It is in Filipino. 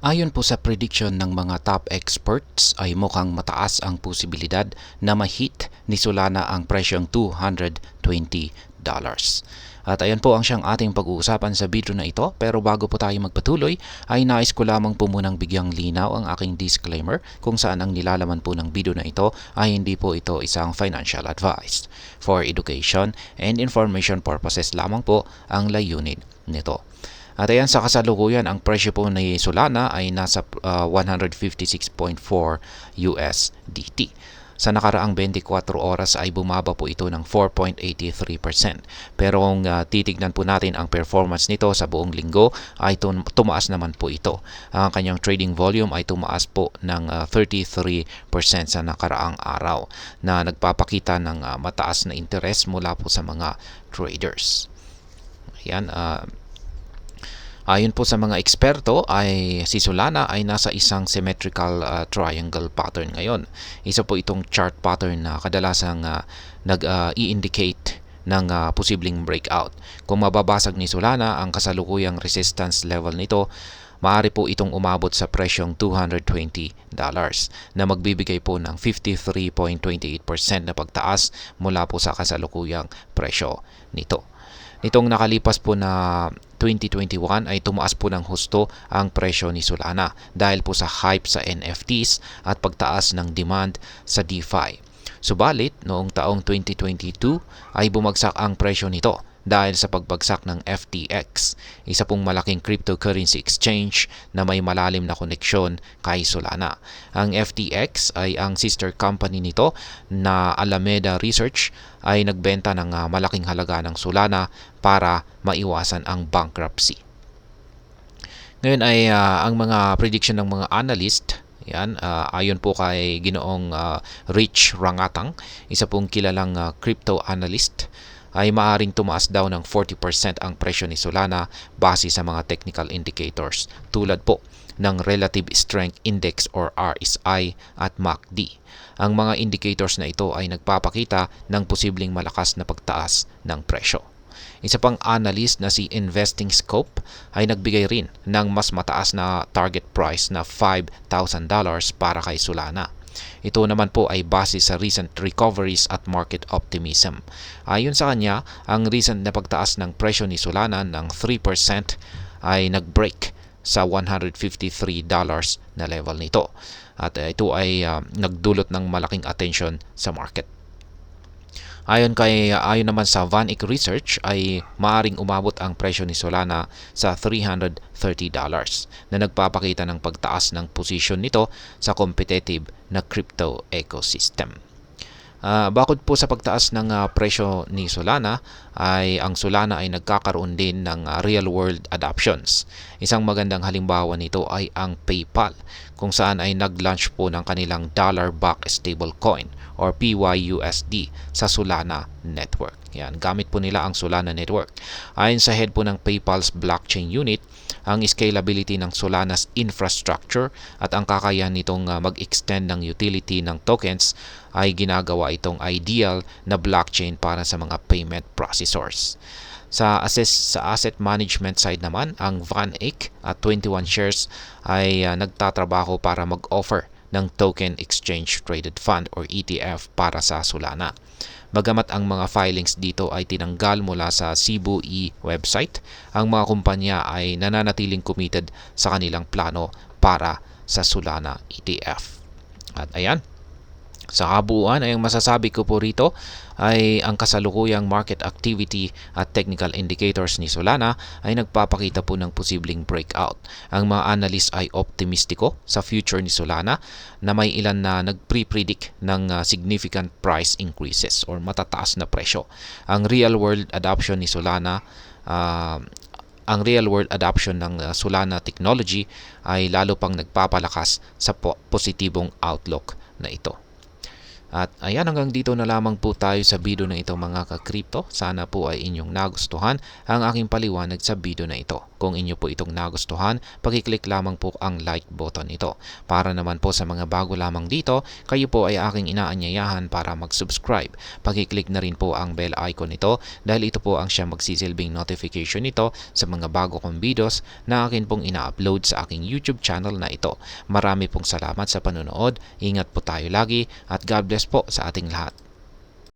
Ayon po sa prediction ng mga top experts ay mukhang mataas ang posibilidad na ma-hit ni Solana ang presyong $220. At ayan po ang siyang ating pag-uusapan sa video na ito, pero bago po tayo magpatuloy ay nais ko lamang po munang bigyang linaw ang aking disclaimer kung saan ang nilalaman po ng video na ito ay hindi po ito isang financial advice. For education and information purposes lamang po ang layunin nito. At ayan, sa kasalukuyan, ang presyo po ni Solana ay nasa 156.4 USDT. Sa nakaraang 24 oras ay bumaba po ito ng 4.83%. Pero kung titignan po natin ang performance nito sa buong linggo ay tumaas naman po ito. Ang kanyang trading volume ay tumaas po ng 33% sa nakaraang araw na nagpapakita ng mataas na interes mula po sa mga traders. Ayan, ayon po sa mga eksperto ay si Solana ay nasa isang symmetrical triangle pattern ngayon. Isa po itong chart pattern na kadalasang nag-i-indicate ng posibleng breakout. Kung mababasag ni Solana ang kasalukuyang resistance level nito, maaari po itong umabot sa presyong $220 na magbibigay po ng 53.28% na pagtaas mula po sa kasalukuyang presyo nito. Nitong nakalipas po na 2021 ay tumaas po ng husto ang presyo ni Solana dahil po sa hype sa NFTs at pagtaas ng demand sa DeFi. Subalit, noong taong 2022 ay bumagsak ang presyo nito dahil sa pagbagsak ng FTX, isa pong malaking cryptocurrency exchange na may malalim na koneksyon kay Solana. Ang FTX ay ang sister company nito na Alameda Research ay nagbenta ng malaking halaga ng Solana para maiwasan ang bankruptcy. Ngayon ay ang mga prediction ng mga analyst, yan, ayon po kay Ginoong Rich Rangatang, isa pong kilalang crypto analyst, ay maaaring tumaas daw ng 40% ang presyo ni Solana base sa mga technical indicators tulad po ng Relative Strength Index or RSI at MACD. Ang mga indicators na ito ay nagpapakita ng posibleng malakas na pagtaas ng presyo. Isa pang analyst na si Investing Scope ay nagbigay rin ng mas mataas na target price na $5,000 para kay Solana. Ito naman po ay base sa recent recoveries at market optimism. Ayon sa kanya, ang recent na pagtaas ng presyo ni Solana ng 3% ay nag-break sa $153 na level nito. At ito ay nagdulot ng malaking attention sa market. Ayon naman sa VanEck Research ay maaring umabot ang presyo ni Solana sa $330 na nagpapakita ng pagtaas ng posisyon nito sa competitive na crypto ecosystem. Bakod po sa pagtaas ng presyo ni Solana, ay ang Solana ay nagkakaroon din ng real-world adoptions. Isang magandang halimbawa nito ay ang PayPal, kung saan ay nag-launch po ng kanilang dollar-backed stablecoin or PYUSD sa Solana network. Yan, gamit po nila ang Solana network. Ayon sa head po ng PayPal's blockchain unit, ang scalability ng Solana's infrastructure at ang kakayahan nitong mag-extend ng utility ng tokens ay ginagawa itong ideal na blockchain para sa mga payment processors. Sa asset management side naman, ang VanEck at 21 Shares ay nagtatrabaho para mag-offer ng Token Exchange Traded Fund or ETF para sa Solana. Bagamat ang mga filings dito ay tinanggal mula sa Cebu website, ang mga kumpanya ay nananatiling committed sa kanilang plano para sa Solana ETF. At ayan, sa kabuuan ay ang masasabi ko po rito ay ang kasalukuyang market activity at technical indicators ni Solana ay nagpapakita po ng posibleng breakout. Ang mga analyst ay optimistiko sa future ni Solana na may ilan na nagpre-predict ng significant price increases or matataas na presyo. Ang real-world adoption ni Solana ng Solana technology ay lalo pang nagpapalakas sa positibong outlook na ito. At ayan, hanggang dito na lamang po tayo sa video na ito mga ka-crypto. Sana po ay inyong nagustuhan ang aking paliwanag sa video na ito. Kung inyo po itong nagustuhan, pakiclick lamang po ang like button ito. Para naman po sa mga bago lamang dito, kayo po ay aking inaanyayahan para mag-subscribe. Pakiclick na rin po ang bell icon nito dahil ito po ang siyang magsisilbing notification nito sa mga bago kong videos na akin pong ina-upload sa aking YouTube channel na ito. Marami pong salamat sa panonood. Ingat po tayo lagi at God bless po sa ating lahat.